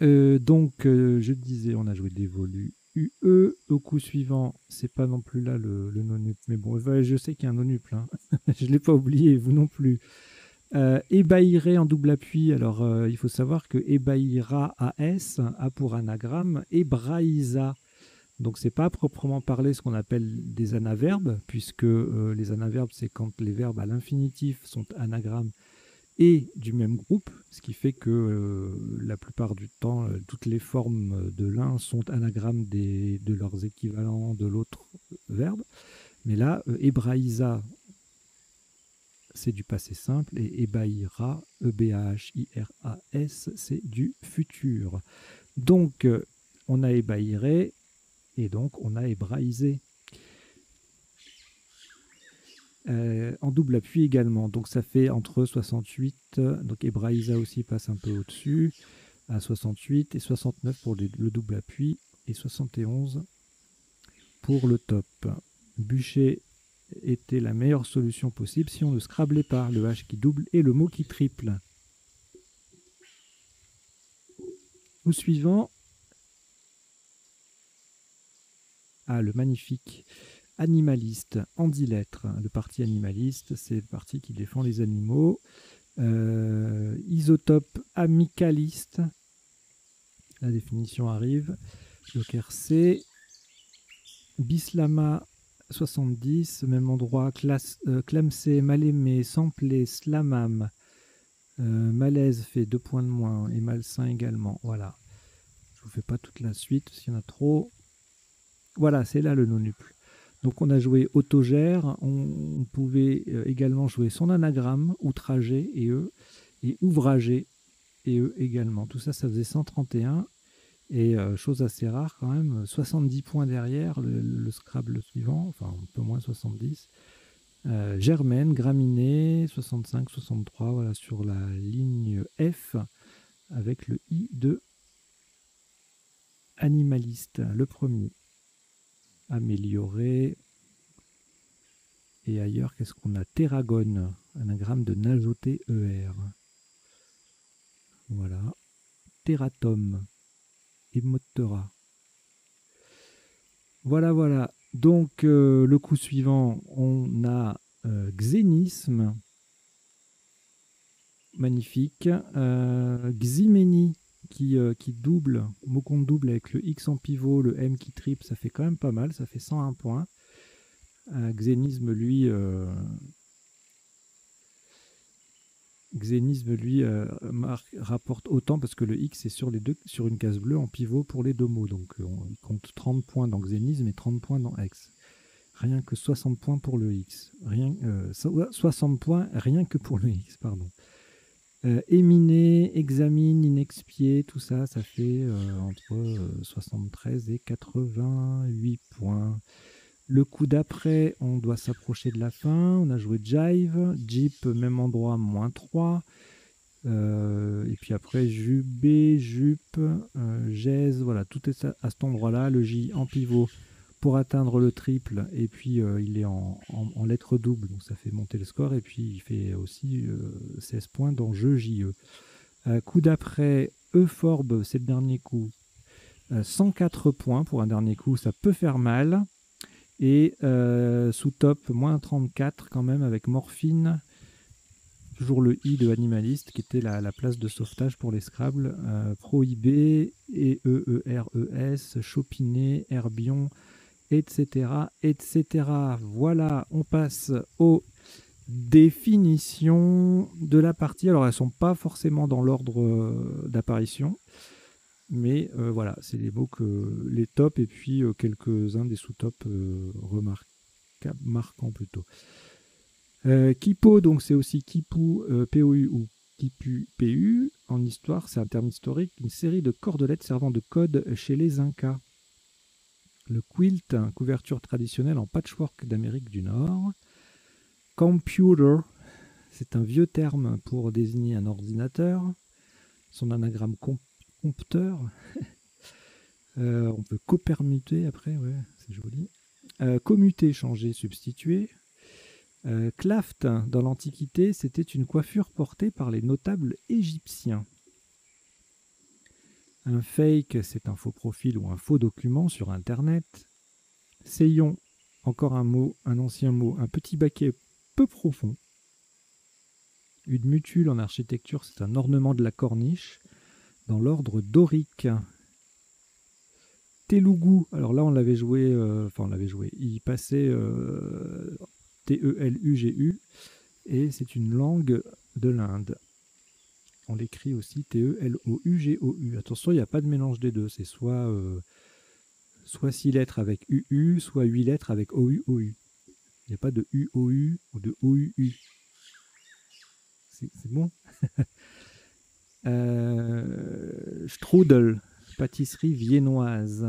Je disais, on a joué d'évolu UE. Au coup suivant, c'est pas non plus là le non-up. Mais bon, je sais qu'il y a un non-up. Hein. Je ne l'ai pas oublié, vous non plus. Ébahirer en double appui. Alors, il faut savoir que ébahira AS a pour anagramme hébraïsa. Donc, c'est pas proprement parler ce qu'on appelle des anaverbes, puisque les anaverbes, c'est quand les verbes à l'infinitif sont anagrammes et du même groupe, ce qui fait que la plupart du temps, toutes les formes de l'un sont anagrammes de leurs équivalents de l'autre verbe. Mais là, hébraïsa, c'est du passé simple, et ébahira, E-B-A-H-I-R-A-S, c'est du futur. Donc, on a ébahiré, et donc on a hébraïsé. En double appui également, donc ça fait entre 68, donc hébraïsa aussi passe un peu au-dessus, à 68 et 69 pour le double appui, et 71 pour le top. Bûcher était la meilleure solution possible si on ne scrablait pas le H qui double et le mot qui triple. Au suivant, le magnifique animaliste en 10 lettres. Le parti animaliste, c'est le parti qui défend les animaux. Isotope amicaliste, la définition arrive. Joker C. Bislama 70, même endroit. Clamsé, mal-aimé, samplé, slamam. Malaise fait 2 points de moins et malsain également. Voilà. Je vous fais pas toute la suite s'il y en a trop. Voilà, c'est là le non-nuple. Donc on a joué autogère, on pouvait également jouer son anagramme, outrager et eux, et ouvrager et eux également. Tout ça, ça faisait 131. Et chose assez rare quand même, 70 points derrière le Scrabble suivant, enfin un peu moins 70. Germaine, Graminées, 65, 63, voilà, sur la ligne F, avec le I de animaliste, le premier. Amélioré. Et ailleurs, qu'est-ce qu'on a? Terragone, anagramme de najoter ER. Voilà. Terratum. Emotera. Voilà, voilà. Donc, le coup suivant, on a xénisme. Magnifique. Ximénie qui double, mot compte double avec le X en pivot, le M qui triple, ça fait quand même pas mal, ça fait 101 points. Xénisme, lui, rapporte autant parce que le X est sur une case bleue en pivot pour les deux mots. Donc il compte 30 points dans Xénisme et 30 points dans X. Rien que 60 points pour le X. 60 points rien que pour le X, pardon. Éminé, examine, inexpié, tout ça, ça fait entre 73 et 88 points. Le coup d'après, on doit s'approcher de la fin. On a joué Jive, Jeep, même endroit, moins 3. Et puis après, Jubé, Jupe, Gèse, voilà, tout est à cet endroit-là. Le J en pivot pour atteindre le triple. Et puis, il est en lettre double, donc ça fait monter le score. Et puis, il fait aussi 16 points dans jeu JE. Coup d'après, Euphorbe, c'est le dernier coup. 104 points pour un dernier coup, ça peut faire mal. Et sous top, moins 34 quand même avec Morphine. Toujours le I de animaliste qui était la place de sauvetage pour les Scrabble. Prohibé, EERES, Chopiné, Herbion, etc., etc. Voilà, on passe aux définitions de la partie. Alors, elles ne sont pas forcément dans l'ordre d'apparition. Mais voilà, c'est les mots les tops et puis quelques-uns des sous-tops marquants plutôt. Kipo, donc c'est aussi Kipu, POU ou Kipu, PU. En histoire, c'est un terme historique, une série de cordelettes servant de code chez les Incas. Le quilt, couverture traditionnelle en patchwork d'Amérique du Nord. Computer, c'est un vieux terme pour désigner un ordinateur. Son anagramme compteur. On peut copermuter après, ouais, c'est joli. Commuter, changer, substituer. Claft, dans l'Antiquité, c'était une coiffure portée par les notables égyptiens. Un fake, c'est un faux profil ou un faux document sur Internet. Seyon, encore un mot, un ancien mot, un petit baquet peu profond. Une mutule en architecture, c'est un ornement de la corniche dans l'ordre dorique. Telugu, alors là on l'avait joué, il passait T-E-L-U-G-U et c'est une langue de l'Inde. On l'écrit aussi T-E-L-O-U-G-O-U. Attention, il n'y a pas de mélange des deux, c'est soit 6 lettres avec U-U, soit 8 lettres avec O-U-O-U. Il n'y a pas de U-O-U ou de O-U-U. C'est bon. Strudel, pâtisserie viennoise.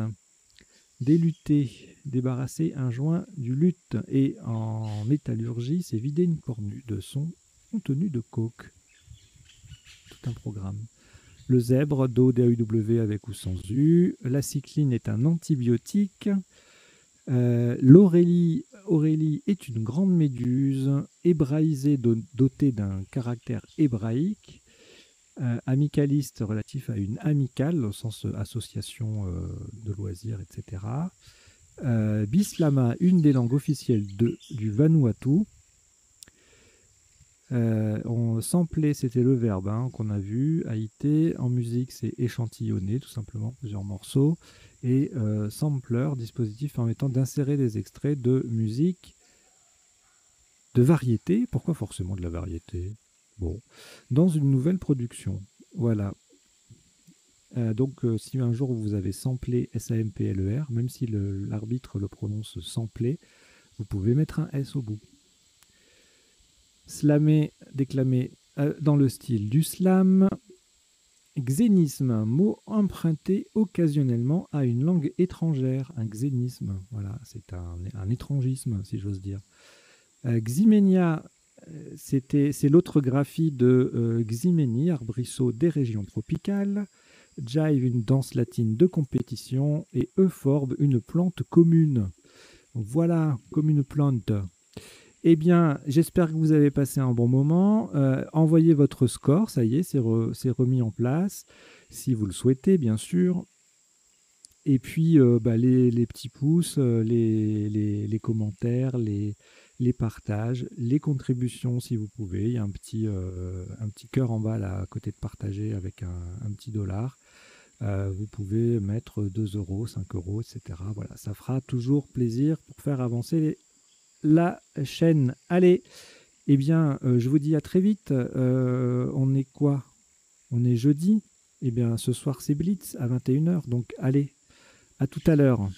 Déluter, débarrasser un joint du luth. Et en métallurgie, c'est vider une cornue de son contenu de coke. Tout un programme. Le zèbre, D-O-D-A-U-W avec ou sans U. La cycline est un antibiotique. L'Aurélie est une grande méduse, hébraïsée, dotée d'un caractère hébraïque. Amicaliste, relatif à une amicale, au sens association de loisirs, etc. Bislama, une des langues officielles du Vanuatu. On samplait, c'était le verbe qu'on a vu. Haïté, en musique, c'est échantillonner, tout simplement, plusieurs morceaux. Et sampler, dispositif permettant d'insérer des extraits de musique de variété. Pourquoi forcément de la variété? Bon, dans une nouvelle production. Voilà. Donc, si un jour vous avez samplé S-A-M-P-L-E-R, même si l'arbitre le prononce sampler, vous pouvez mettre un S au bout. Slammer, déclamer dans le style du slam. Xénisme, mot emprunté occasionnellement à une langue étrangère. Un xénisme, voilà, c'est un étrangisme, si j'ose dire. Ximenia, c'est l'autre-graphie de Ximeni, arbrisseau des régions tropicales. Jive, une danse latine de compétition. Et euphorbe, une plante commune. Voilà, comme une plante. Eh bien, j'espère que vous avez passé un bon moment. Envoyez votre score, ça y est, c'est remis en place, si vous le souhaitez, bien sûr. Et puis, les petits pouces, les commentaires, les partages, les contributions, si vous pouvez. Il y a un petit cœur en bas, là, à côté de partager, avec un petit dollar. Vous pouvez mettre 2 €, 5 €, etc. Voilà, ça fera toujours plaisir pour faire avancer la chaîne. Allez, eh bien, je vous dis à très vite. On est quoi? On est jeudi. Eh bien, ce soir, c'est Blitz à 21 h. Donc, allez, à tout à l'heure.